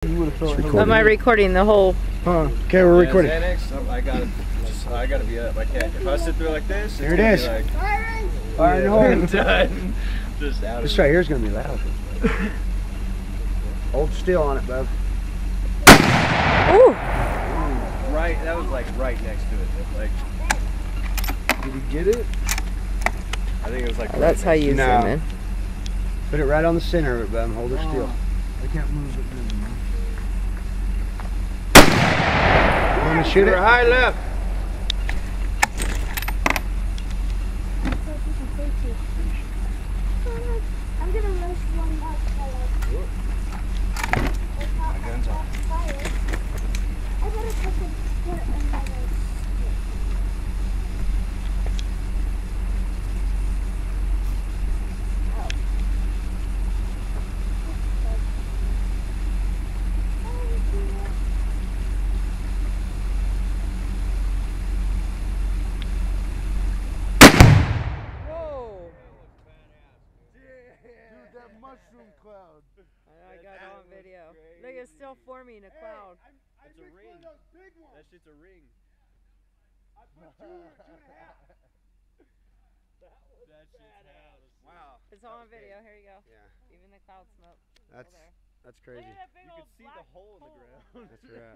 Am I recording the whole? Okay, we're recording. I gotta be up. I can't. If I sit there like this, there it is. Like, Fire and hold. Done. Just out. This right here is gonna be loud. Hold still on it, bub. Ooh. Right. That was like right next to it. Like. Did you get it? I think it was like. That's how you zoom in. Put it right on the center of it, bub. Hold it still. I can't move it. You want to shoot it? High left. I'm gonna rush one up. My gun's on. I gotta put another. Mushroom cloud. I got it on video. Look, it's still forming a cloud. It's a ring. That shit's a ring. I put two and a half. That shit's house. Wow. It's all on video. Here you go. Yeah. Even the cloud smoke. That's crazy. You can see the hole in the ground. That's right.